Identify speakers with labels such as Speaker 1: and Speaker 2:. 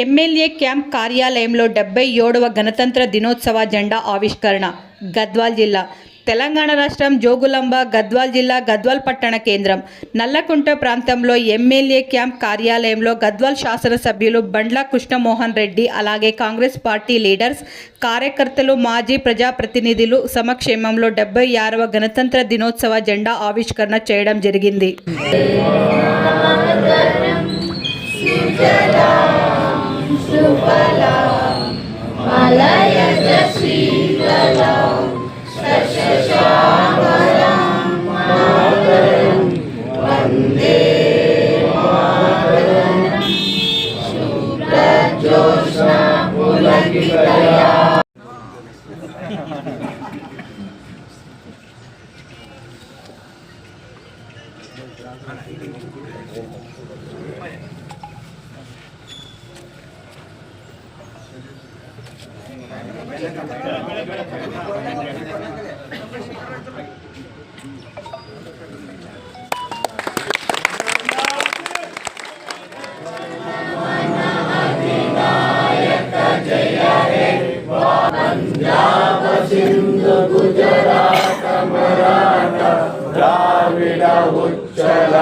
Speaker 1: MLA camp కార్యాలయంలో 77వ గణతంత్ర దినోత్సవ జెండా ఆవిష్కరణ. గద్వాల్ జిల్లా. తెలంగాణ రాష్ట్రం జోగులాంబ గద్వాల్ జిల్లా గద్వాల్ పట్టణ కేంద్రం నల్లకుంట ప్రాంతంలో ఎమ్మెల్యే క్యాంప్ కార్యాలయంలో గద్వాల్ శాసనసభ్యులు బండ్ల కృష్ణమోహన్ రెడ్డి, అలాగే కాంగ్రెస్ పార్టీ లీడర్స్, కార్యకర్తలు, మాజీ ప్రజాప్రతినిధులు సమక్షంలో 76వ గణతంత్ర దినోత్సవ జెండా ఆవిష్కరణ చేయడం జరిగింది.
Speaker 2: पंजाब सिंध गुजरात मराठा द्राविड उच्चल